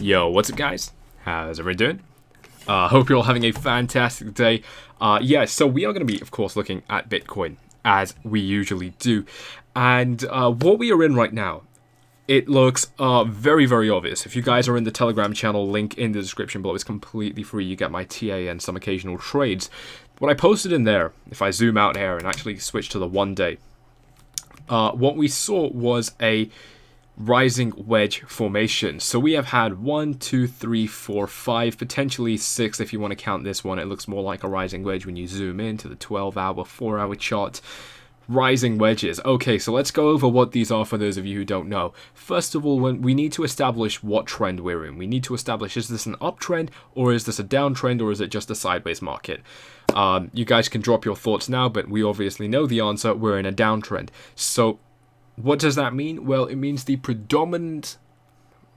Yo, what's up guys? How's everyone doing? Hope you're all having a fantastic day. Yeah, so we are going to be, of course, looking at Bitcoin, as we usually do. And what we are in right now, it looks very, very obvious. If you guys are in the Telegram channel, link in the description below. It's completely free. You get my TA and some occasional trades. What I posted in there, if I zoom out here and actually switch to the 1 day, what we saw was a rising wedge formation. So we have had 1, 2, 3, 4, 5, potentially 6 if you want to count this one. It looks more like a rising wedge when you zoom in to the 12-hour, 4-hour chart. Rising wedges. Okay, so let's go over what these are for those of you who don't know. First of all, we need to establish what trend we're in. We need to establish, is this an uptrend, or is this a downtrend, or is it just a sideways market? You guys can drop your thoughts now, but we obviously know the answer. We're in a downtrend. So what does that mean? Well, it means the predominant,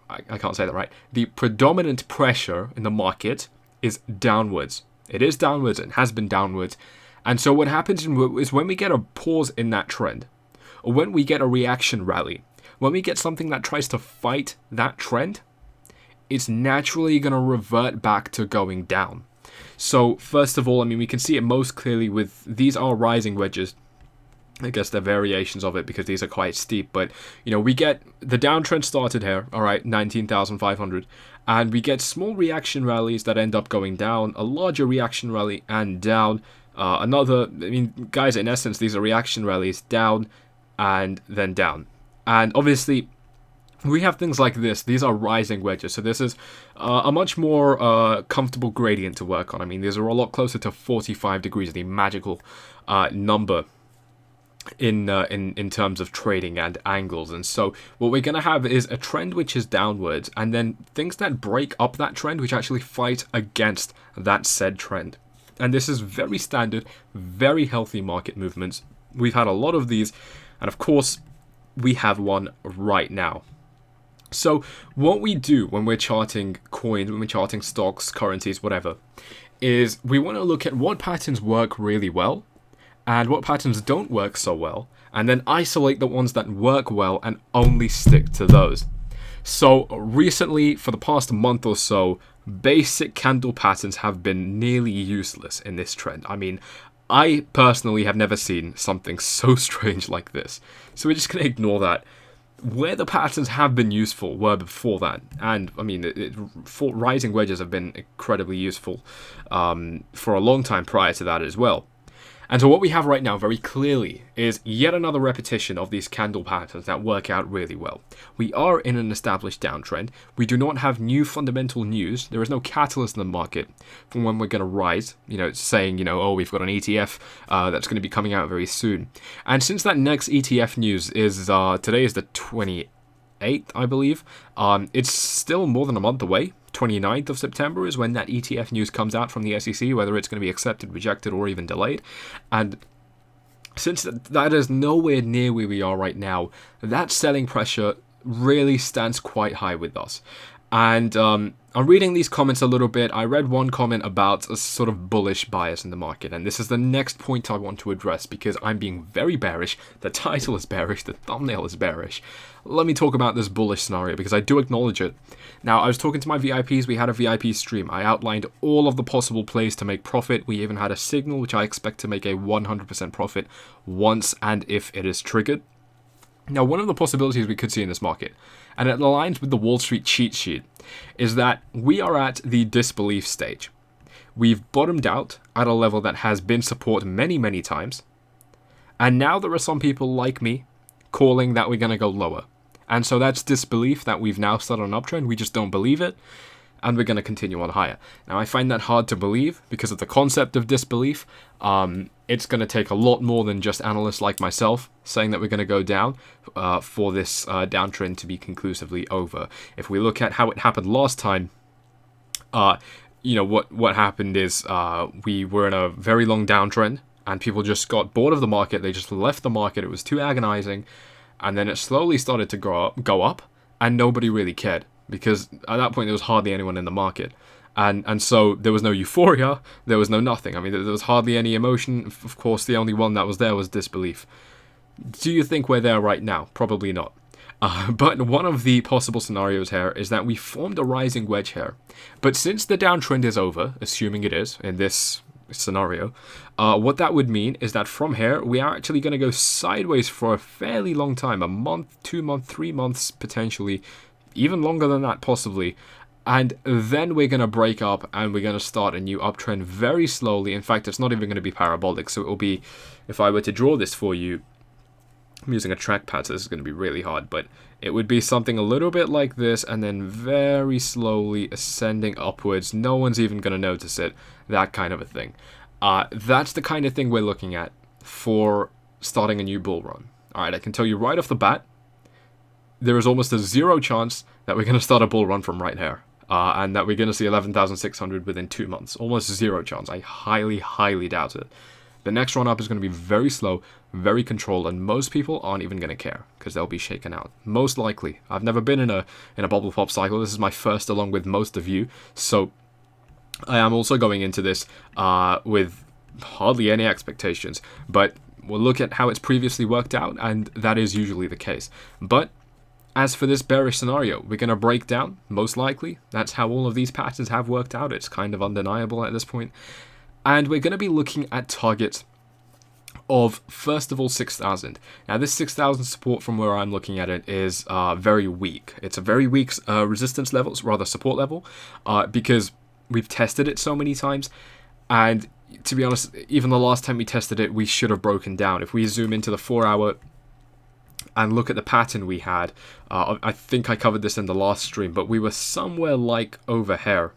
I can't say that right, the predominant pressure in the market is downwards. It is downwards and has been downwards. And so what happens is when we get a pause in that trend, or when we get a reaction rally, when we get something that tries to fight that trend, it's naturally going to revert back to going down. So first of all, I mean, we can see it most clearly with, these are rising wedges. I guess they're variations of it because these are quite steep, but you know, we get the downtrend started here, all right, 19,500, and we get small reaction rallies that end up going down, a larger reaction rally and down, another, I mean, guys, in essence, these are reaction rallies down and then down. And obviously, we have things like this. These are rising wedges, so this is a much more comfortable gradient to work on. I mean, these are a lot closer to 45 degrees, the magical number in terms of trading and angles. And so what we're going to have is a trend which is downwards, and then things that break up that trend which actually fight against that said trend. And this is very standard, very healthy market movements. We've had a lot of these, and of course we have one right now. So what we do when we're charting coins, when we're charting stocks, currencies, whatever, is we want to look at what patterns work really well and what patterns don't work so well, and then isolate the ones that work well and only stick to those. So recently, for the past month or so, basic candle patterns have been nearly useless in this trend. I mean, I personally have never seen something so strange like this. So we're just going to ignore that. Where the patterns have been useful were before that. And, I mean, rising wedges have been incredibly useful for a long time prior to that as well. And so what we have right now very clearly is yet another repetition of these candle patterns that work out really well. We are in an established downtrend. We do not have new fundamental news. There is no catalyst in the market from when we're going to rise. You know, it's saying, you know, oh, we've got an ETF that's going to be coming out very soon. And since that next ETF news is, today is the 28th, I believe, it's still more than a month away. 29th of September is when that ETF news comes out from the SEC, whether it's going to be accepted, rejected, or even delayed. And since that is nowhere near where we are right now, that selling pressure really stands quite high with us. And I'm reading these comments a little bit. I read one comment about a sort of bullish bias in the market, and this is the next point I want to address because I'm being very bearish. The title is bearish, the thumbnail is bearish. Let me talk about this bullish scenario because I do acknowledge it. Now, I was talking to my VIPs. We had a VIP stream. I outlined all of the possible plays to make profit. We even had a signal which I expect to make a 100% profit once and if it is triggered. Now, one of the possibilities we could see in this market, and it aligns with the Wall Street cheat sheet, is that we are at the disbelief stage. We've bottomed out at a level that has been support many, many times. And now there are some people like me calling that we're going to go lower. And so that's disbelief that we've now started an uptrend. We just don't believe it. And we're going to continue on higher. Now, I find that hard to believe because of the concept of disbelief. It's going to take a lot more than just analysts like myself saying that we're going to go down for this downtrend to be conclusively over. If we look at how it happened last time, you know, what happened is we were in a very long downtrend and people just got bored of the market. They just left the market. It was too agonizing. And then it slowly started to go up and nobody really cared. Because at that point, there was hardly anyone in the market. And so there was no euphoria, there was no nothing. I mean, there was hardly any emotion. Of course, the only one that was there was disbelief. Do you think we're there right now? Probably not. But one of the possible scenarios here is that we formed a rising wedge here. But since the downtrend is over, assuming it is in this scenario, what that would mean is that from here we are actually going to go sideways for a fairly long time, a month, 2 months, 3 months potentially, even longer than that possibly. And then we're going to break up and we're going to start a new uptrend very slowly. In fact, it's not even going to be parabolic. So it will be, if I were to draw this for you, I'm using a trackpad, so this is going to be really hard, but it would be something a little bit like this, and then very slowly ascending upwards. No one's even going to notice it, that kind of a thing. That's the kind of thing we're looking at for starting a new bull run. Alright, I can tell you right off the bat, there is almost a 0 chance that we're going to start a bull run from right here. And that we're going to see 11,600 within 2 months. Almost 0 chance. I highly, highly doubt it. The next run up is going to be very slow, very controlled, and most people aren't even going to care because they'll be shaken out. Most likely. I've never been in a bubble pop cycle. This is my first along with most of you. So I am also going into this with hardly any expectations. But we'll look at how it's previously worked out, and that is usually the case. But as for this bearish scenario, we're going to break down, most likely. That's how all of these patterns have worked out. It's kind of undeniable at this point. And we're going to be looking at targets of, first of all, 6,000. Now, this 6,000 support from where I'm looking at it is very weak. It's a very weak resistance level, rather support level, because we've tested it so many times. And to be honest, even the last time we tested it, we should have broken down. If we zoom into the 4-hour and look at the pattern we had, I think I covered this in the last stream, but we were somewhere like over here.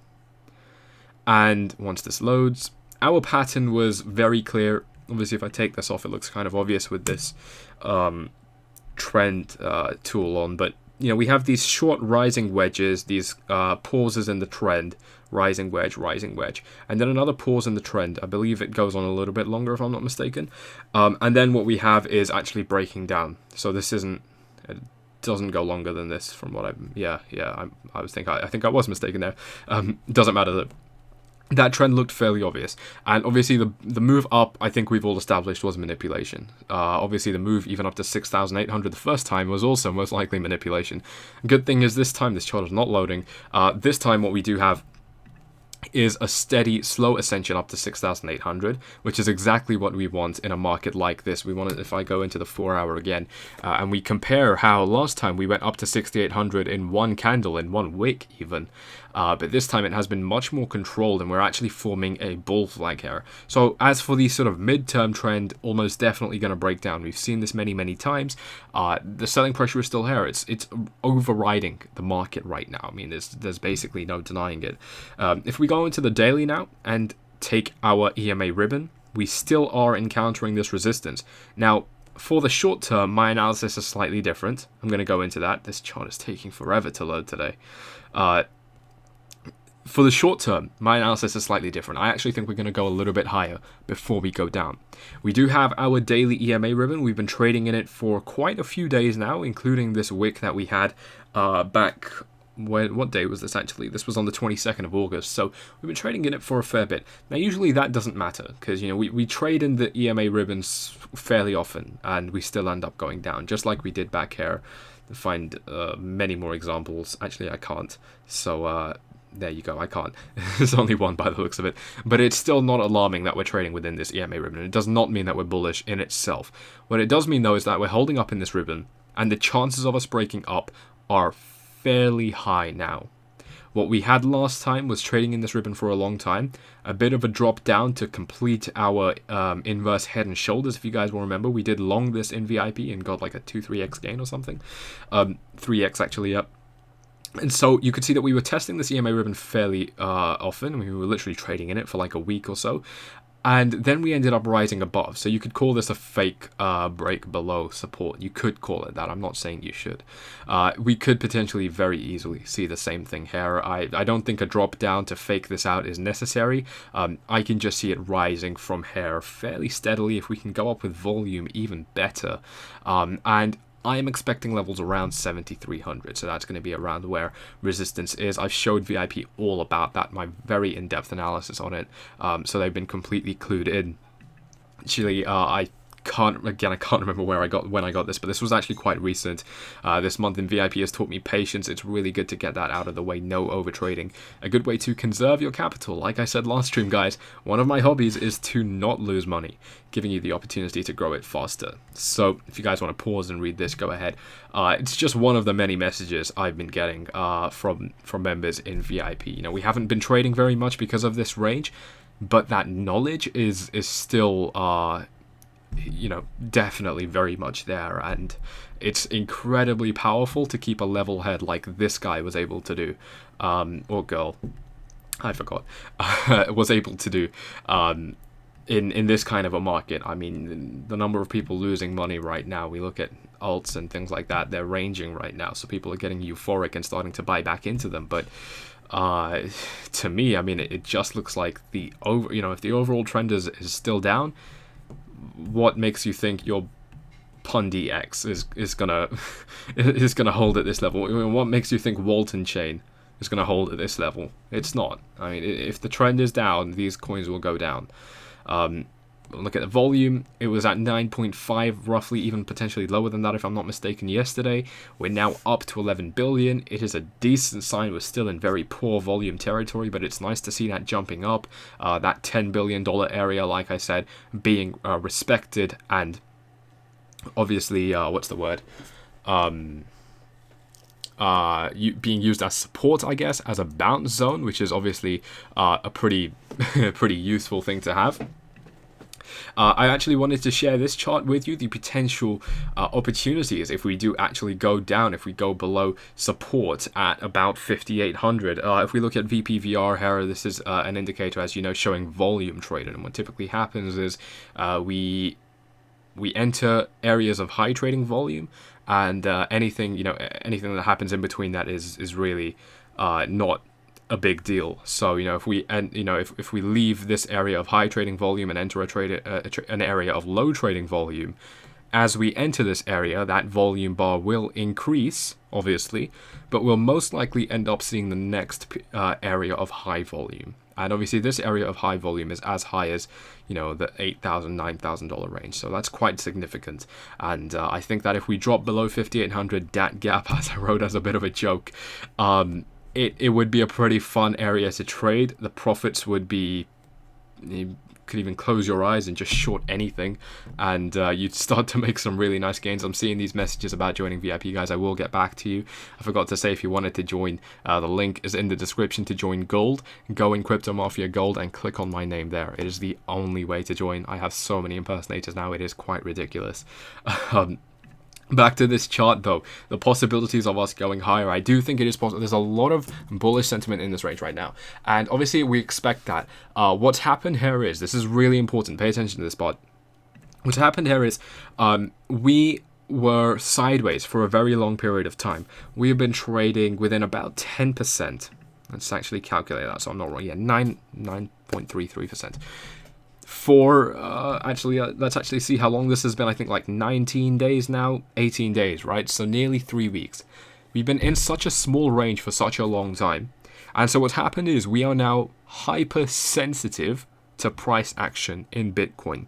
And once this loads, our pattern was very clear. Obviously, if I take this off, it looks kind of obvious with this trend tool on. But, you know, we have these short rising wedges, these pauses in the trend, rising wedge, and then another pause in the trend. I believe it goes on a little bit longer, if I'm not mistaken. And then what we have is actually breaking down. So this isn't... It doesn't go longer than this from what I'm... I think I was mistaken there. Doesn't matter though. That trend looked fairly obvious, and obviously the move up, I think we've all established, was manipulation. Obviously the move even up to 6,800 the first time was also most likely manipulation. Good thing is this time this chart is not loading. This time what we do have is a steady, slow ascension up to 6,800, which is exactly what we want in a market like this. We want it, if I go into the 4-hour again, and we compare how last time we went up to 6,800 in one candle, in 1 wick even, but this time it has been much more controlled, and we're actually forming a bull flag here. So as for the sort of midterm trend, almost definitely going to break down. We've seen this many times. The selling pressure is still here. It's overriding the market right now. I mean, there's basically no denying it. If we go into the daily now and take our EMA ribbon, we still are encountering this resistance. Now, for the short term, my analysis is slightly different. I'm going to go into that. This chart is taking forever to load today. For the short term, my analysis is slightly different. I actually think we're going to go a little bit higher before we go down. We do have our daily EMA ribbon. We've been trading in it for quite a few days now, including this wick that we had back... What day was this actually? This was on the 22nd of August, so we've been trading in it for a fair bit. Now, usually that doesn't matter, because, you know, we trade in the EMA ribbons fairly often, and we still end up going down, just like we did back here. Find many more examples. Actually, I can't, so there you go, I can't. There's only one by the looks of it. But it's still not alarming that we're trading within this EMA ribbon. It does not mean that we're bullish in itself. What it does mean, though, is that we're holding up in this ribbon, and the chances of us breaking up are fairly high now. What we had last time was trading in this ribbon for a long time, a bit of a drop down to complete our inverse head and shoulders. If you guys will remember, we did long this in VIP and got like a 2-3x gain or something. 3x actually, yep. And so you could see that we were testing this EMA ribbon fairly often. We were literally trading in it for like a week or so. And then we ended up rising above. So you could call this a fake break below support. You could call it that. I'm not saying you should. We could potentially very easily see the same thing here. I don't think a drop down to fake this out is necessary. I can just see it rising from here fairly steadily. If we can go up with volume, even better. And I am expecting levels around 7,300, so that's going to be around where resistance is. I've showed VIP all about that, my very in-depth analysis on it, so they've been completely clued in. Actually, I can't remember when I got this, but this was actually quite recent. This month in VIP has taught me patience. It's really good to get that out of the way. No overtrading. A good way to conserve your capital. Like I said last stream, guys, one of my hobbies is to not lose money, giving you the opportunity to grow it faster. So if you guys want to pause and read this, go ahead. It's just one of the many messages I've been getting from members in VIP. You know, we haven't been trading very much because of this range, but that knowledge is still you know, definitely very much there, and it's incredibly powerful to keep a level head like this guy was able to do, or girl, I forgot, was able to do in this kind of a market. I mean, the number of people losing money right now, we look at alts and things like that, they're ranging right now, so people are getting euphoric and starting to buy back into them. But to me, I mean, it just looks like if the overall trend is still down, what makes you think your Pundi X is gonna hold at this level? What makes you think Walton Chain is gonna hold at this level? It's not. I mean, if the trend is down, these coins will go down. Look at the volume. It was at 9.5, roughly, even potentially lower than that if I'm not mistaken yesterday. We're now up to 11 billion. It is a decent sign. We're still in very poor volume territory, but it's nice to see that jumping up. That $10 billion area, like I said, being respected, and obviously, what's the word? Being used as support, I guess, as a bounce zone, which is obviously a pretty useful thing to have. I actually wanted to share this chart with you, the potential opportunities if we do actually go down, if we go below support at about 5,800. If we look at VPVR here, this is an indicator, as you know, showing volume traded. And what typically happens is we enter areas of high trading volume, and anything that happens in between that is really not a big deal. So if we leave this area of high trading volume and enter an area of low trading volume, as we enter this area, that volume bar will increase, obviously, but we'll most likely end up seeing the next area of high volume. And obviously this area of high volume is as high as, the $8,000, $9,000 range. So that's quite significant. And I think that if we drop below 5,800, that gap, as I wrote as a bit of a joke, it would be a pretty fun area to trade. The profits would be, you could even close your eyes and just short anything, and you'd start to make some really nice gains. I'm seeing these messages about joining VIP, guys. I will get back to you. I forgot to say, if you wanted to join, the link is in the description to join Gold. Go in Crypto Mafia Gold and click on my name there. It is the only way to join. I have so many impersonators now, it is quite ridiculous. Back to this chart, though, the possibilities of us going higher, I do think it is possible. There's a lot of bullish sentiment in this range right now, and obviously we expect that. What's happened here is, this is really important, pay attention to this part. What's happened here is, we were sideways for a very long period of time. We have been trading within about 10%. Let's actually calculate that so I'm not wrong. Yeah, 9.33%. Let's actually see how long this has been. I think like 19 days now, 18 days, right? So nearly 3 weeks. We've been in such a small range for such a long time. And so what's happened is we are now hypersensitive to price action in Bitcoin.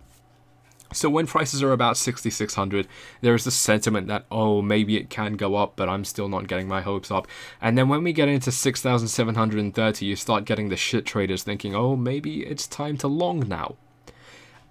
So when prices are about 6,600, there is the sentiment that, oh, maybe it can go up, but I'm still not getting my hopes up. And then when we get into 6,730, you start getting the shit traders thinking, oh, maybe it's time to long now.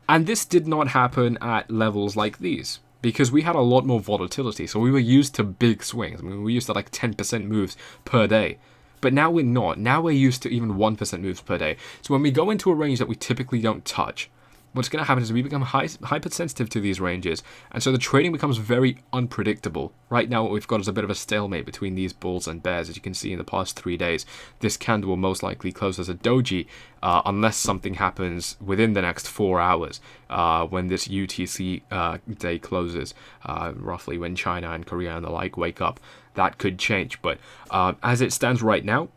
And this did not happen at levels like these, because we had a lot more volatility. So we were used to big swings. I mean, we were used to like 10% moves per day. But now we're not. Now we're used to even 1% moves per day. So when we go into a range that we typically don't touch, what's going to happen is we become hypersensitive to these ranges, and so the trading becomes very unpredictable. Right now what we've got is a bit of a stalemate between these bulls and bears. As you can see in the past 3 days, this candle will most likely close as a doji, unless something happens within the next 4 hours, when this UTC day closes, roughly when China and Korea and the like wake up. That could change, but as it stands right now,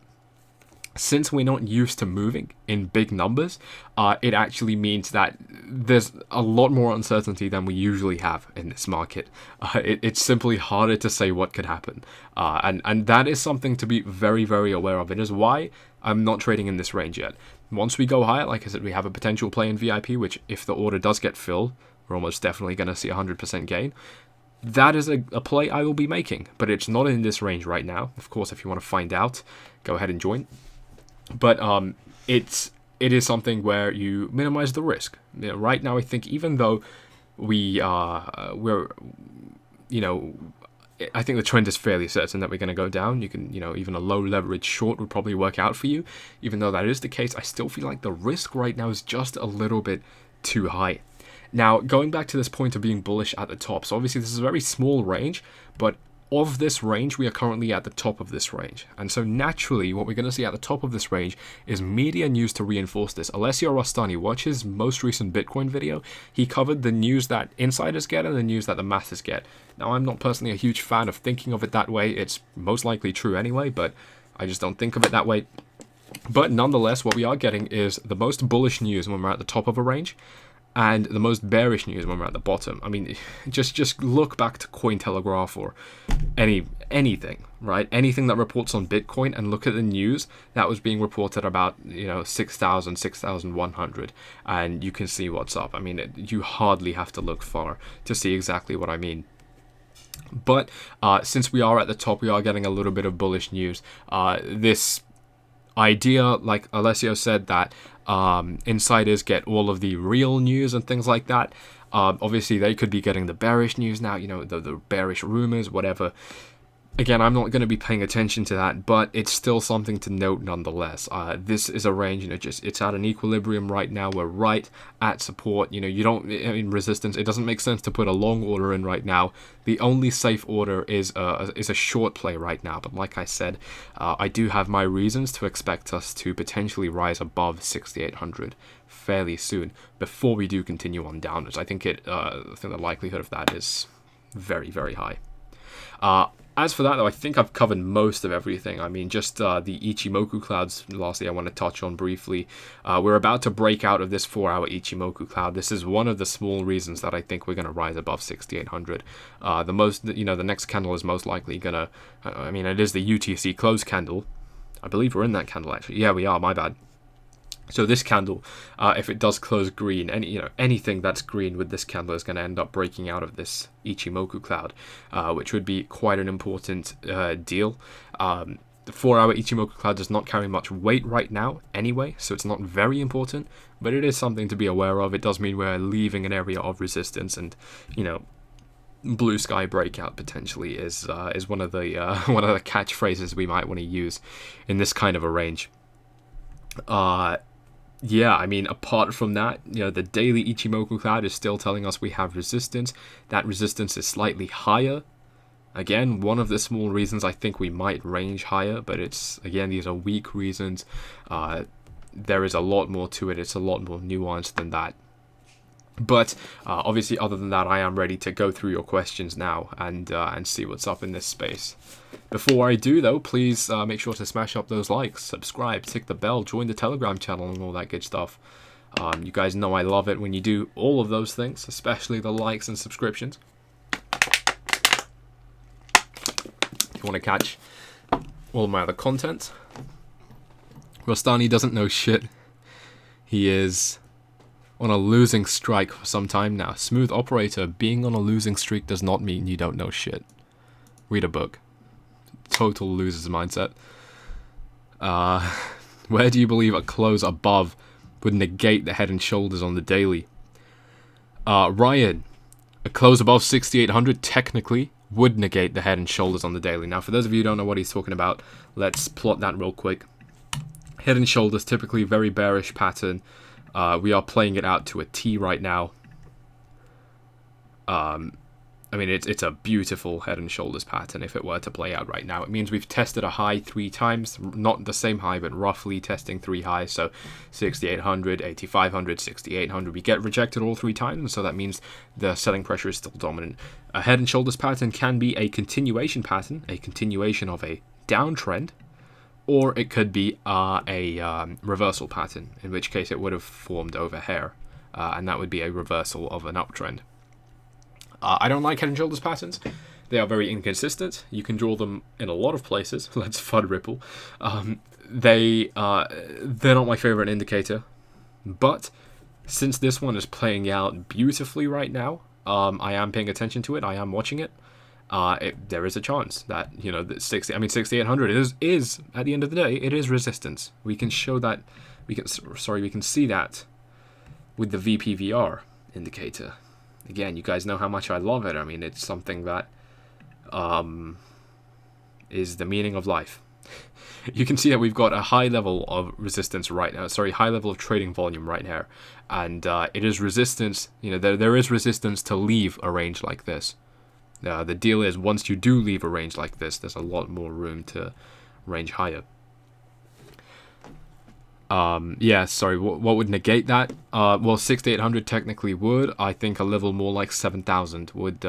since we're not used to moving in big numbers, it actually means that there's a lot more uncertainty than we usually have in this market. It's simply harder to say what could happen. And that is something to be very, very aware of. It is why I'm not trading in this range yet. Once we go higher, like I said, we have a potential play in VIP, which if the order does get filled, we're almost definitely going to see 100% gain. That is a play I will be making, but it's not in this range right now. Of course, if you want to find out, go ahead and join. But it is something where you minimize the risk. Right now, I think even though I think the trend is fairly certain that we're going to go down. You can, even a low leverage short would probably work out for you. Even though that is the case, I still feel like the risk right now is just a little bit too high. Now, going back to this point of being bullish at the top. So obviously this is a very small range, but of this range, we are currently at the top of this range. And so naturally, what we're going to see at the top of this range is media news to reinforce this. Alessio Rostani, watch his most recent Bitcoin video. He covered the news that insiders get and the news that the masses get. Now, I'm not personally a huge fan of thinking of it that way. It's most likely true anyway, but I just don't think of it that way. But nonetheless, what we are getting is the most bullish news when we're at the top of a range, and the most bearish news when we're at the bottom. I mean, just look back to Cointelegraph or anything, right? Anything that reports on Bitcoin, and look at the news that was being reported about, 6,000, 6,100, and you can see what's up. I mean, you hardly have to look far to see exactly what I mean. But since we are at the top, we are getting a little bit of bullish news. This idea, like Alessio said, that insiders get all of the real news and things like that. Obviously, they could be getting the bearish news now, the bearish rumors, whatever. Again, I'm not going to be paying attention to that, but it's still something to note nonetheless. This is a range, it's at an equilibrium right now. We're right at support. Resistance. It doesn't make sense to put a long order in right now. The only safe order is a short play right now. But like I said, I do have my reasons to expect us to potentially rise above 6,800 fairly soon before we do continue on downwards. I think the likelihood of that is very, very high. As for that, though, I think I've covered most of everything. I mean, just the Ichimoku clouds, lastly, I want to touch on briefly. We're about to break out of this 4-hour Ichimoku cloud. This is one of the small reasons that I think we're going to rise above 6,800. The next candle is most likely going to, it is the UTC close candle. I believe we're in that candle, actually. Yeah, we are, my bad. So this candle, if it does close green, anything that's green with this candle is going to end up breaking out of this Ichimoku cloud, which would be quite an important deal. The 4-hour Ichimoku cloud does not carry much weight right now anyway, so it's not very important, but it is something to be aware of. It does mean we're leaving an area of resistance, and blue sky breakout potentially is one of the catchphrases we might want to use in this kind of a range. Yeah, apart from that, the daily Ichimoku cloud is still telling us we have resistance. That resistance is slightly higher. Again, one of the small reasons I think we might range higher, but these are weak reasons. There is a lot more to it. It's a lot more nuanced than that. But obviously, other than that, I am ready to go through your questions now and see what's up in this space. Before I do, though, please make sure to smash up those likes, subscribe, tick the bell, join the Telegram channel, and all that good stuff. You guys know I love it when you do all of those things, especially the likes and subscriptions. If you want to catch all of my other content, Rostani doesn't know shit. He is on a losing streak for some time now. Smooth operator, being on a losing streak does not mean you don't know shit. Read a book. Total loser's mindset. Where do you believe a close above would negate the head and shoulders on the daily? Ryan, a close above 6,800 technically would negate the head and shoulders on the daily. Now, for those of you who don't know what he's talking about, let's plot that real quick. Head and shoulders, typically very bearish pattern. We are playing it out to a T right now. It's a beautiful head and shoulders pattern if it were to play out right now. It means we've tested a high 3 times, not the same high, but roughly testing 3 highs. So 6,800, 8,500, 6,800. We get rejected all 3 times, and so that means the selling pressure is still dominant. A head and shoulders pattern can be a continuation pattern, a continuation of a downtrend, or it could be a reversal pattern, in which case it would have formed over here, and that would be a reversal of an uptrend. I don't like head and shoulders patterns. They are very inconsistent. You can draw them in a lot of places. Let's FUD Ripple. They're not my favorite indicator, but since this one is playing out beautifully right now, I am paying attention to it. I am watching it. There is a chance that, you know, that 6800 is at the end of the day, it is resistance. We can show that. We can see that with the VPVR indicator. Again, you guys know how much I love it. I mean, it's something that is the meaning of life. You can see that we've got a high level of resistance right now. Sorry, high level of trading volume right here, and it is resistance. You know, there is resistance to leave a range like this. The deal is, once you do leave a range like this, there's a lot more room to range higher. Yeah, sorry, what would negate that? Well, 6800 technically would. I think a level more like 7000 would,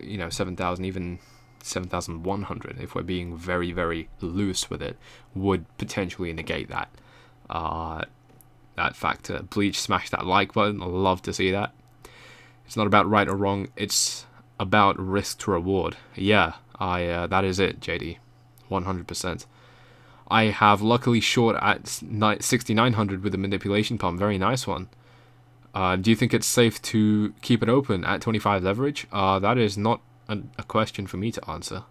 you know, 7000, even 7100, if we're being very, very loose with it, would potentially negate that. That factor. Bleach, smash that like button. I'd love to see that. It's not about right or wrong. It's about risk to reward. Yeah, that is it, JD. 100%. I have luckily short at 6900 with a manipulation pump. Very nice one. Do you think it's safe to keep it open at 25 leverage? That is not a question for me to answer.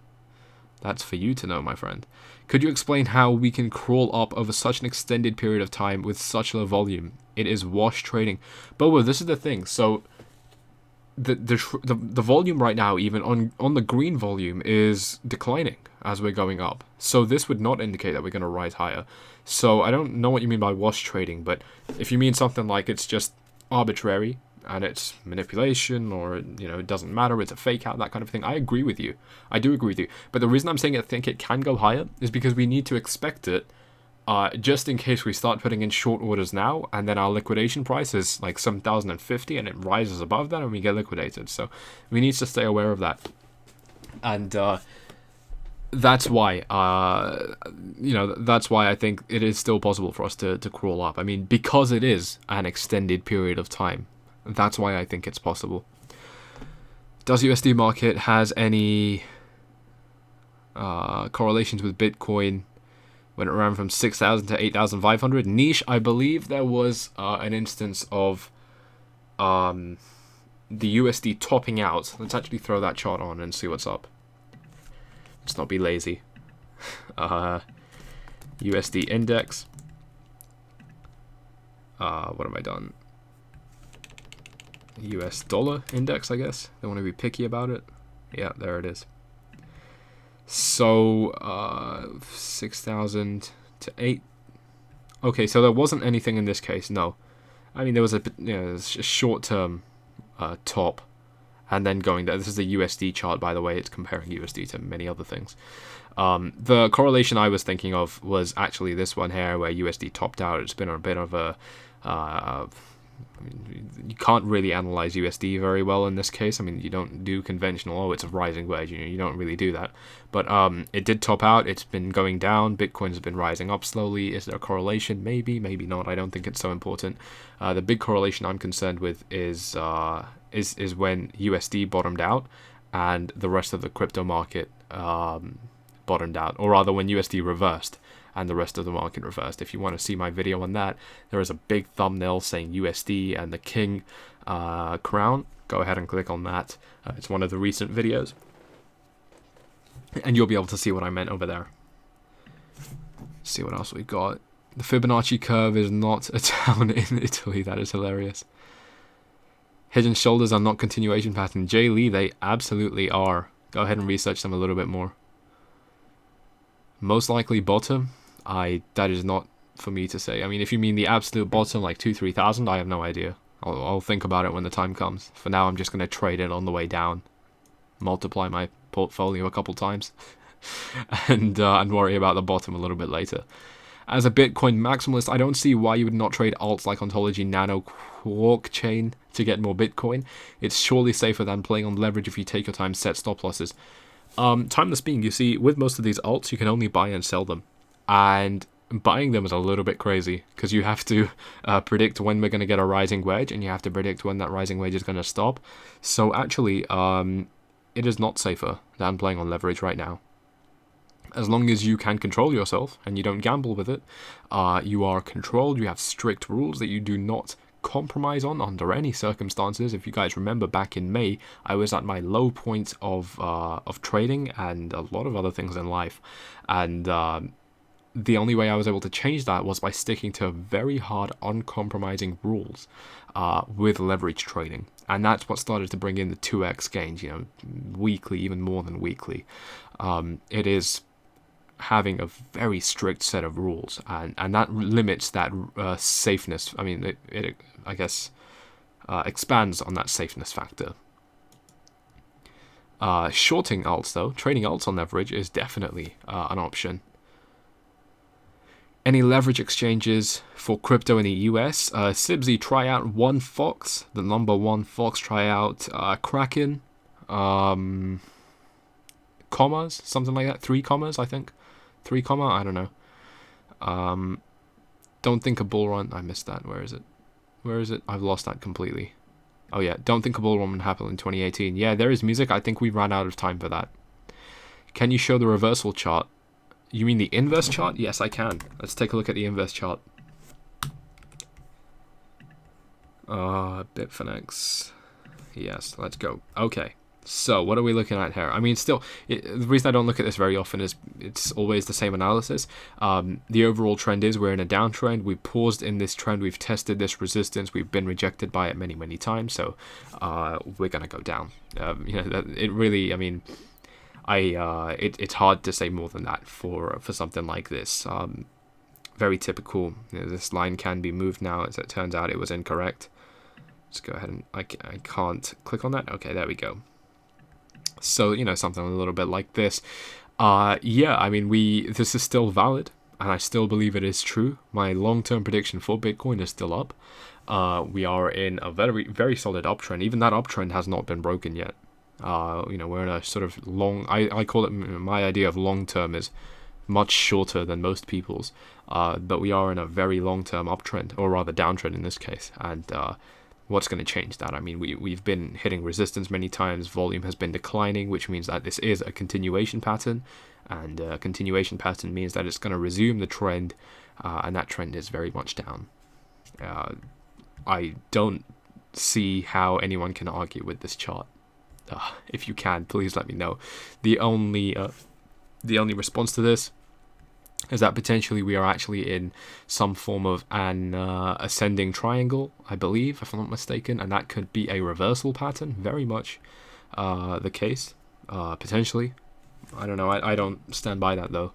That's for you to know, my friend. Could you explain how we can crawl up over such an extended period of time with such low volume? It is wash trading. Bobo, this is the thing. So the volume right now, even on the green volume, is declining as we're going up. So this would not indicate that we're going to rise higher. So I don't know what you mean by wash trading, but if you mean something like it's just arbitrary and it's manipulation, or, you know, it doesn't matter, it's a fake out, that kind of thing, I agree with you. I do agree with you. But the reason I'm saying I think it can go higher is because we need to expect it, just in case we start putting in short orders now, and then our liquidation price is like 7,050 and it rises above that and we get liquidated. So we need to stay aware of that. And that's why, you know, that's why I think it is still possible for us to crawl up. I mean, because it is an extended period of time. That's why I think it's possible. Does USD market has any correlations with Bitcoin when it ran from 6,000 to 8,500? Niche, I believe there was an instance of the USD topping out. Let's actually throw that chart on and see what's up. Let's not be lazy. USD index. What have I done? US dollar index, I guess. They want to be picky about it. Yeah, there it is. So 6,000 to 8. Okay, so there wasn't anything in this case. No, I mean there was a, you know, a short-term top, and then going there. This is the USD chart, by the way. It's comparing USD to many other things. The correlation I was thinking of was actually this one here, where USD topped out. It's been a bit of a I mean, you can't really analyze USD very well in this case. I mean, you don't do conventional, oh, it's a rising wedge. You don't really do that. But it did top out. It's been going down. Bitcoin's been rising up slowly. Is there a correlation? Maybe, maybe not. I don't think it's so important. The big correlation I'm concerned with is when USD bottomed out and the rest of the crypto market bottomed out, or rather when USD reversed and the rest of the market reversed. If you want to see my video on that, there is a big thumbnail saying USD and the King crown. Go ahead and click on that. It's one of the recent videos. And you'll be able to see what I meant over there. See what else we've got. The Fibonacci curve is not a town in Italy. That is hilarious. Head and shoulders are not continuation pattern. Jay Lee, they absolutely are. Go ahead and research them a little bit more. Most likely bottom. That is not for me to say. I mean, if you mean the absolute bottom, like 2,000-3,000, I have no idea. I'll think about it when the time comes. For now, I'm just going to trade it on the way down. Multiply my portfolio a couple times. and worry about the bottom a little bit later. As a Bitcoin maximalist, I don't see why you would not trade alts like Ontology, Nano, Quark Chain to get more Bitcoin. It's surely safer than playing on leverage if you take your time, set stop losses. Timeless being, you see, with most of these alts, you can only buy and sell them. And buying them is a little bit crazy because you have to predict when we're going to get a rising wedge, and you have to predict when that rising wedge is going to stop. So actually, it is not safer than playing on leverage right now. As long as you can control yourself and you don't gamble with it, you are controlled. You have strict rules that you do not compromise on under any circumstances. If you guys remember, back in May, I was at my low point of trading and a lot of other things in life, and the only way I was able to change that was by sticking to very hard, uncompromising rules with leverage trading. And that's what started to bring in the 2x gains, you know, weekly, even more than weekly. It is having a very strict set of rules, and that limits that safeness. I mean, it I guess, expands on that safeness factor. Shorting alts, though, trading alts on leverage is definitely an option. Any leverage exchanges for crypto in the US? Sibsy, try out One Fox, the number one Fox. Try out Kraken, commas, something like that. 3 commas, I think. 3 comma, I don't know. Don't think a bull run. I missed that. Where is it? Where is it? I've lost that completely. Oh yeah, don't think a bull run happened in 2018. Yeah, there is music. I think we ran out of time for that. Can you show the reversal chart? You mean the inverse chart? Yes, I can. Let's take a look at the inverse chart. Bitfinex. Yes, let's go. Okay. So, what are we looking at here? I mean, still, the reason I don't look at this very often is it's always the same analysis. The overall trend is we're in a downtrend. We paused in this trend. We've tested this resistance. We've been rejected by it many, many times. So, we're going to go down. You know, it really, I mean, it's hard to say more than that for something like this. Very typical. You know, this line can be moved now. As it turns out, it was incorrect. Let's go ahead and I can't click on that. Okay, there we go. So, you know, something a little bit like this. Yeah, I mean, this is still valid, and I still believe it is true. My long-term prediction for Bitcoin is still up. We are in a very, very solid uptrend. Even that uptrend has not been broken yet. You know, we're in a sort of long, I call it, my idea of long-term is much shorter than most people's. But we are in a very long-term uptrend, or rather downtrend in this case. And what's going to change that? I mean, we've been hitting resistance many times. Volume has been declining, which means that this is a continuation pattern. And a continuation pattern means that it's going to resume the trend, and that trend is very much down. I don't see how anyone can argue with this chart. If you can, please let me know. The only response to this is that potentially we are actually in some form of an ascending triangle, I believe, if I'm not mistaken, and that could be a reversal pattern, very much the case, potentially. I don't know, I don't stand by that, though.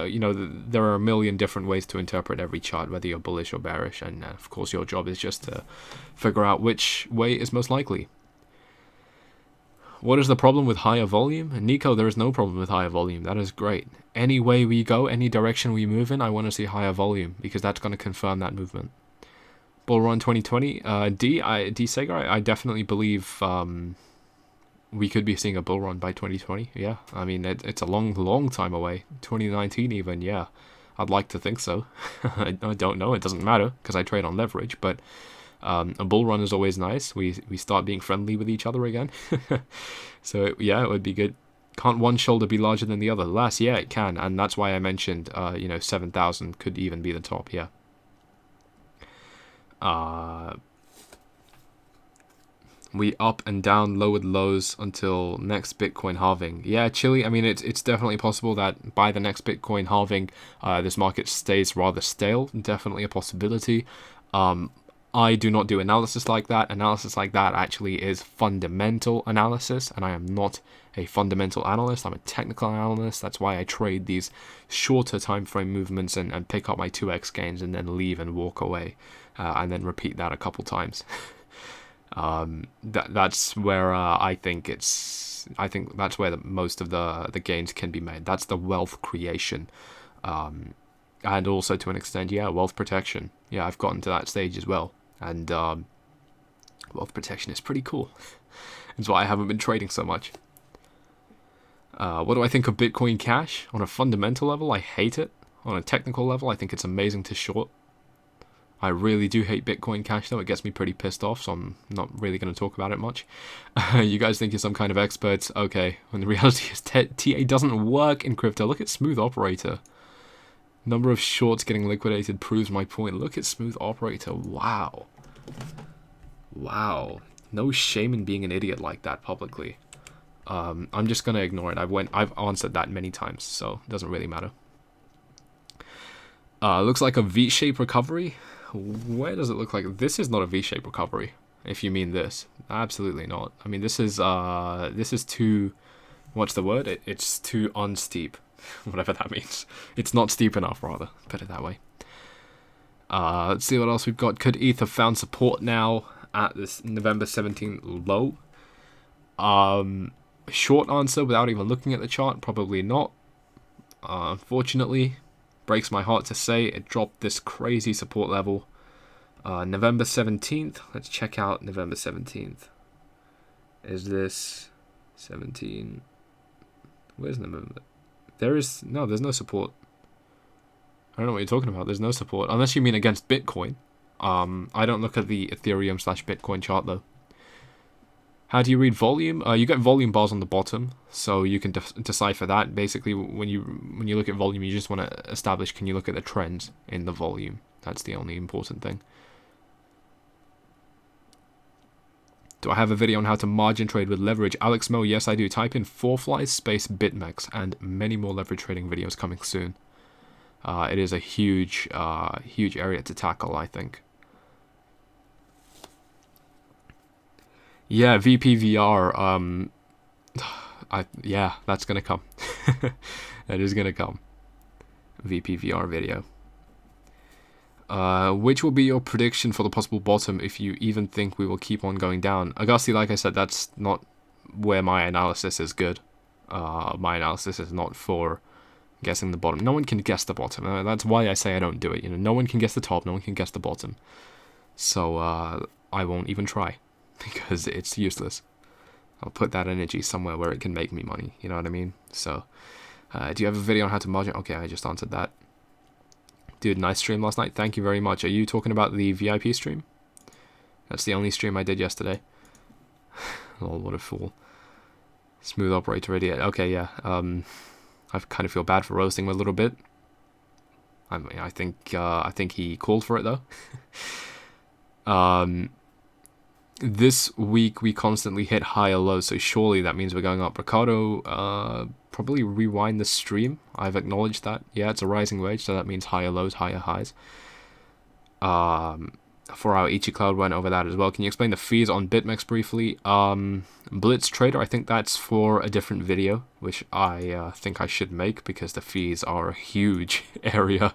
You know, there are a million different ways to interpret every chart, whether you're bullish or bearish, and of course your job is just to figure out which way is most likely. What is the problem with higher volume? Nico, there is no problem with higher volume. That is great. Any way we go, any direction we move in, I want to see higher volume, because that's going to confirm that movement. Bull run 2020. D Sega, I definitely believe we could be seeing a bull run by 2020. Yeah, I mean, it's a long, long time away. 2019 even, yeah. I'd like to think so. I don't know. It doesn't matter, because I trade on leverage, but a bull run is always nice. We start being friendly with each other again. So yeah, it would be good. Can't one shoulder be larger than the other? Last, yeah, it can, and that's why I mentioned, you know, 7,000 could even be the top. Yeah. We up and down lowered lows until next Bitcoin halving. Yeah, Chile. I mean, it's definitely possible that by the next Bitcoin halving, this market stays rather stale. Definitely a possibility. I do not do analysis like that. Analysis like that actually is fundamental analysis, and I am not a fundamental analyst. I'm a technical analyst. That's why I trade these shorter time frame movements and pick up my 2x gains and then leave and walk away, and then repeat that a couple times. That's where I think that's where most of the gains can be made. That's the wealth creation, and also to an extent, yeah, wealth protection. Yeah, I've gotten to that stage as well. And wealth protection is pretty cool. That's why I haven't been trading so much. What do I think of Bitcoin Cash? On a fundamental level, I hate it. On a technical level, I think it's amazing to short. I really do hate Bitcoin Cash, though. It gets me pretty pissed off, so I'm not really going to talk about it much. You guys think you're some kind of experts? Okay, when the reality is TA doesn't work in crypto. Look at Smooth Operator. Number of shorts getting liquidated proves my point. Look at Smooth Operator. Wow. Wow. No shame in being an idiot like that publicly. I'm just gonna ignore it. I've answered that many times, so it doesn't really matter. Looks like a V-shaped recovery. Where does it look like? This is not a V-shaped recovery, if you mean this. Absolutely not. I mean, this is too, what's the word? It's too unsteep, whatever that means. It's not steep enough, rather. Put it that way. Let's see what else we've got. Could ETH have found support now at this November 17th low? Short answer without even looking at the chart, probably not. Unfortunately, breaks my heart to say it dropped this crazy support level. November 17th. Let's check out November 17th. Is this 17? Where's November? There's no support. I don't know what you're talking about. There's no support. Unless you mean against Bitcoin. I don't look at the Ethereum/Bitcoin chart though. How do you read volume? You get volume bars on the bottom, so you can decipher that. Basically, when you look at volume, you just want to establish, can you look at the trends in the volume? That's the only important thing. Do I have a video on how to margin trade with leverage? Alex Mo, yes I do. Type in 4flies space BitMEX and many more leverage trading videos coming soon. It is a huge area to tackle, I think. Yeah, VPVR. Yeah, that's gonna come. That is gonna come. VPVR video. Which will be your prediction for the possible bottom if you even think we will keep on going down? Agassi, like I said, that's not where my analysis is good. My analysis is not for guessing the bottom. No one can guess the bottom. That's why I say I don't do it. You know, no one can guess the top. No one can guess the bottom. So I won't even try because it's useless. I'll put that energy somewhere where it can make me money. You know what I mean? So, do you have a video on how to margin? Okay, I just answered that. Dude, nice stream last night. Thank you very much. Are you talking about the VIP stream? That's the only stream I did yesterday. Oh, what a fool. Smooth operator idiot. Okay, yeah. I kind of feel bad for roasting him a little bit. I mean, I think he called for it though. This week we constantly hit higher lows, so surely that means we're going up. Ricardo, probably rewind the stream. I've acknowledged that. Yeah, it's a rising wedge, so that means higher lows, higher highs. 4 hour Ichimoku went over that as well. Can you explain the fees on BitMEX briefly? Blitz Trader, I think that's for a different video, which I think I should make because the fees are a huge area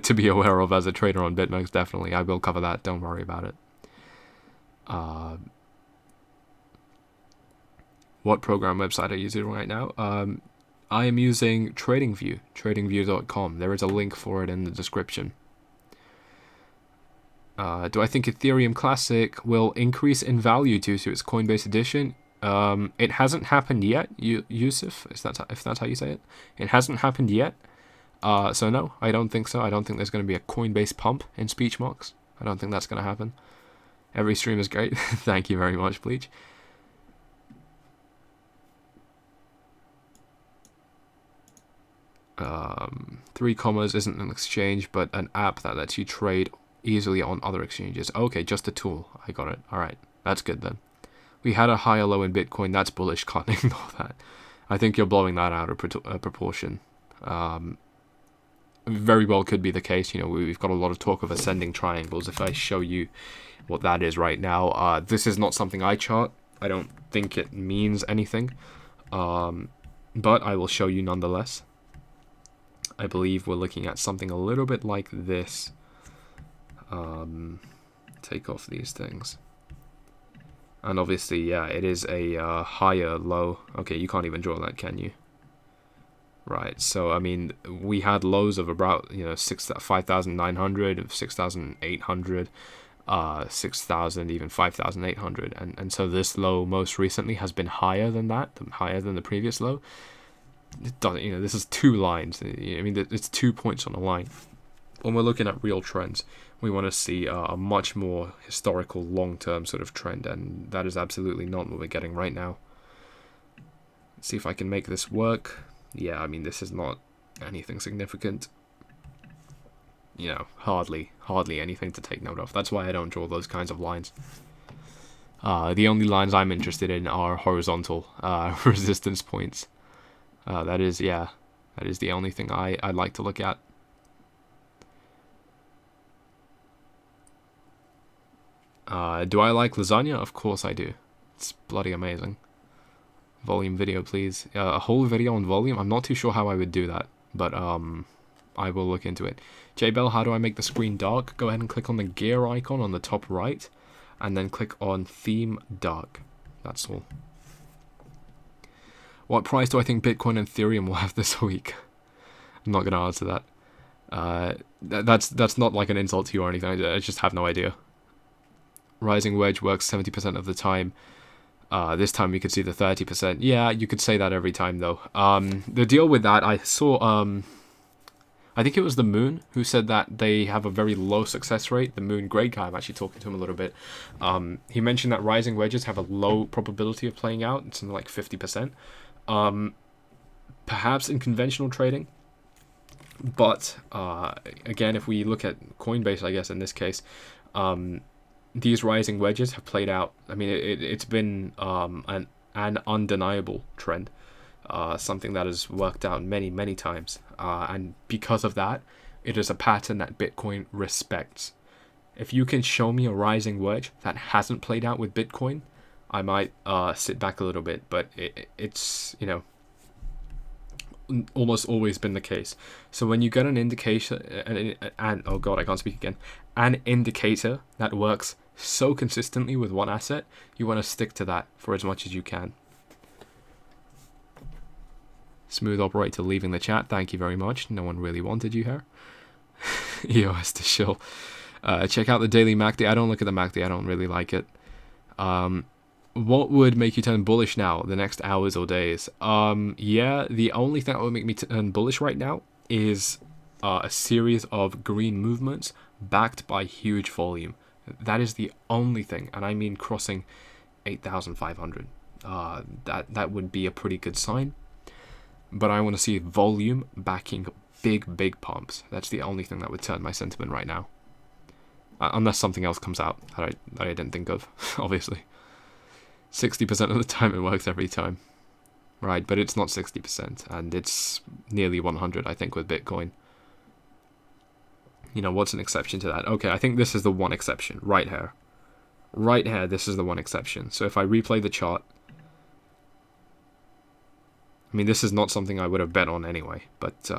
to be aware of as a trader on BitMEX. Definitely, I will cover that. Don't worry about it. What program website are you using right now? I am using TradingView, tradingview.com. There is a link for it in the description. Do I think Ethereum Classic will increase in value due to its Coinbase edition? It hasn't happened yet, Yusuf, if that's how you say it. It hasn't happened yet. So no, I don't think so. I don't think there's going to be a Coinbase pump in speech marks. I don't think that's going to happen. Every stream is great. Thank you very much, Bleach. Three commas isn't an exchange, but an app that lets you trade easily on other exchanges. Okay, just a tool. I got it. All right, that's good then. We had a higher low in Bitcoin. That's bullish. Can't ignore that. I think you're blowing that out of proportion. Very well could be the case. You know, we've got a lot of talk of ascending triangles. If I show you what that is right now, this is not something I chart. I don't think it means anything, but I will show you nonetheless. I believe we're looking at something a little bit like this. Take off these things. And obviously, yeah, it is a higher low. Okay, you can't even draw that, can you? Right, so, I mean, we had lows of about, 5,900, 6,800, 6,000, even 5,800. And so this low most recently has been higher than that, higher than the previous low. It doesn't, this is two lines. I mean, it's 2 points on a line. When we're looking at real trends, we want to see a much more historical long-term sort of trend, and that is absolutely not what we're getting right now. Let's see if I can make this work. Yeah, I mean, this is not anything significant. you know, hardly anything to take note of. That's why I don't draw those kinds of lines. The only lines I'm interested in are horizontal resistance points. That is the only thing I like to look at. Do I like lasagna? Of course I do. It's bloody amazing. Volume video, please. A whole video on volume? I'm not too sure how I would do that, but I will look into it. JBell, how do I make the screen dark? Go ahead and click on the gear icon on the top right, and then click on theme dark. That's all. What price do I think Bitcoin and Ethereum will have this week? I'm not going to answer that. That's not like an insult to you or anything. I just have no idea. Rising wedge works 70% of the time. This time we could see the 30%. Yeah, you could say that every time though. The deal with that, I saw, I think it was the Moon who said that they have a very low success rate. The Moon Grey guy, I'm actually talking to him a little bit. He mentioned that rising wedges have a low probability of playing out. It's something like 50%. Perhaps in conventional trading. But, again, if we look at Coinbase, I guess, in this case, these rising wedges have played out. I mean, it's been an undeniable trend. Something that has worked out many times. And because of that, it is a pattern that Bitcoin respects. If you can show me a rising wedge that hasn't played out with Bitcoin, I might sit back a little bit. But it's, you know, almost always been the case. So when you get an indication, and oh god, I can't speak again, an indicator that works so consistently with one asset, you want to stick to that for as much as you can. Smooth operator leaving the chat, thank you very much. No one really wanted you here. EOS to shill. Check out the daily MACD. I don't look at the MACD, I don't really like it. What would make you turn bullish now, the next hours or days? Yeah, the only thing that would make me turn bullish right now is a series of green movements backed by huge volume. That is the only thing, and I mean crossing 8,500. That would be a pretty good sign. But I want to see volume backing big pumps. That's the only thing that would turn my sentiment right now. Unless something else comes out that I didn't think of, obviously. 60% of the time it works every time. Right, but it's not 60%, and it's nearly 100, I think, with Bitcoin. You know, what's an exception to that? Okay, I think this is the one exception, right here. Right here, this is the one exception. So if I replay the chart, I mean, this is not something I would have bet on anyway, but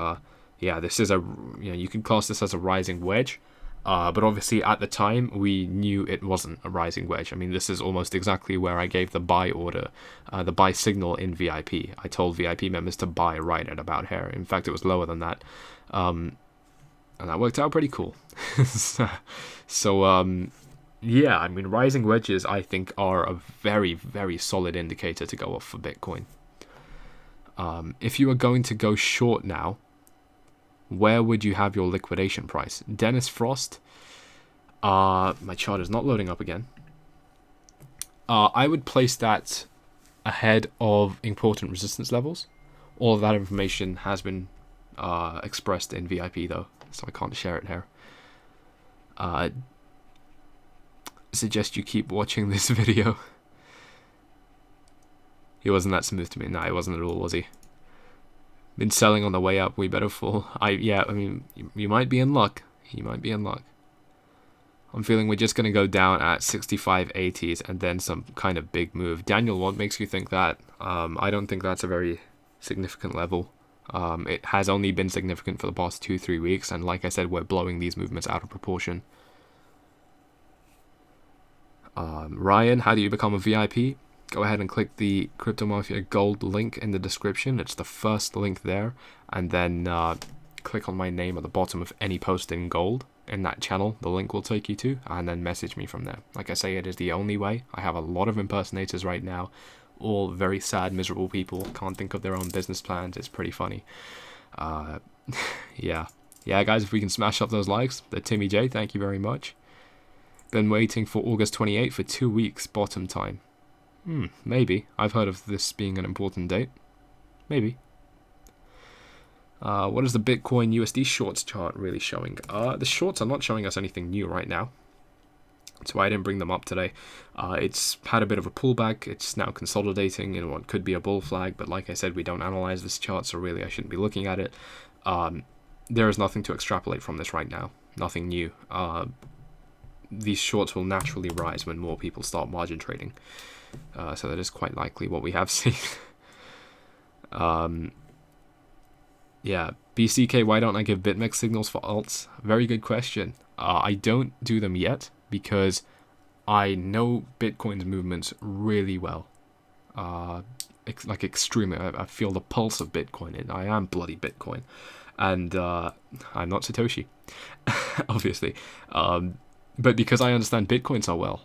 yeah, this is you can class this as a rising wedge, but obviously at the time we knew it wasn't a rising wedge. I mean, this is almost exactly where I gave the buy order, the buy signal in VIP. I told VIP members to buy right at about here. In fact, it was lower than that, and that worked out pretty cool. So yeah, I mean, rising wedges I think are a very solid indicator to go off for Bitcoin. If you are going to go short now, where would you have your liquidation price? Dennis Frost. My chart is not loading up again. I would place that ahead of important resistance levels. All of that information has been expressed in VIP though, so I can't share it here. Suggest you keep watching this video. He wasn't that smooth to me. No, he wasn't at all, was he? Been selling on the way up. We better fall. I mean, you might be in luck. You might be in luck. I'm feeling we're just going to go down at 65.80s and then some kind of big move. Daniel, what makes you think that? I don't think that's a very significant level. It has only been significant for the past 2-3 weeks, and like I said, we're blowing these movements out of proportion. Ryan, how do you become a VIP? Go ahead and click the Crypto Mafia Gold link in the description. It's the first link there. And then click on my name at the bottom of any post in gold in that channel. The link will take you to. And then message me from there. Like I say, it is the only way. I have a lot of impersonators right now. All very sad, miserable people. Can't think of their own business plans. It's pretty funny. Yeah. Yeah, guys, if we can smash up those likes. The Timmy J, thank you very much. Been waiting for August 28th for 2 weeks, bottom time. Maybe. I've heard of this being an important date. Maybe. What is the Bitcoin USD shorts chart really showing? The shorts are not showing us anything new right now. That's why I didn't bring them up today. It's had a bit of a pullback. It's now consolidating in what could be a bull flag, but like I said, we don't analyze this chart, so really I shouldn't be looking at it. There is nothing to extrapolate from this right now. Nothing new. These shorts will naturally rise when more people start margin trading. So that is quite likely what we have seen. Yeah, BCK, why don't I give BitMEX signals for alts? Very good question. I don't do them yet because I know Bitcoin's movements really well. Like extremely. I feel the pulse of Bitcoin, and I am bloody Bitcoin. And I'm not Satoshi, obviously. But because I understand Bitcoin so well,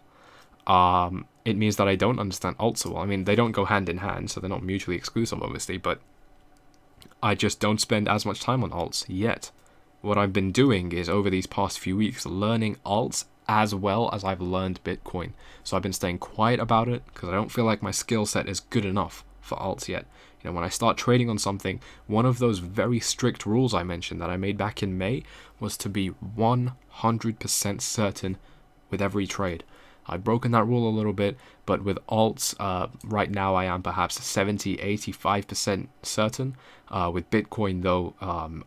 it means that I don't understand alts so well. I mean, they don't go hand in hand, so they're not mutually exclusive, obviously, but I just don't spend as much time on alts yet. What I've been doing is, over these past few weeks, learning alts as well as I've learned Bitcoin. So I've been staying quiet about it because I don't feel like my skill set is good enough for alts yet. You know, when I start trading on something, one of those very strict rules I mentioned that I made back in May was to be 100% certain with every trade. I've broken that rule a little bit, but with alts, right now I am perhaps 70-85% certain. With Bitcoin, though,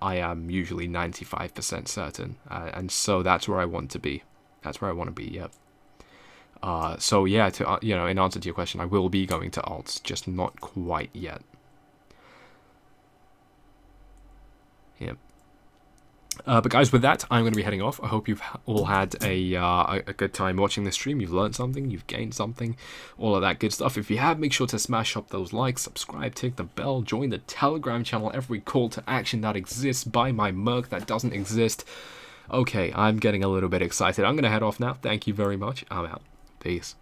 I am usually 95% certain. And so that's where I want to be. That's where I want to be, yep. So yeah, in answer to your question, I will be going to alts, just not quite yet. Yep. But guys, with that, I'm going to be heading off. I hope you've all had a good time watching this stream. You've learned something, you've gained something, all of that good stuff. If you have, make sure to smash up those likes, subscribe, tick the bell, join the Telegram channel, every call to action that exists, buy my mug that doesn't exist. Okay, I'm getting a little bit excited. I'm going to head off now. Thank you very much. I'm out. Peace.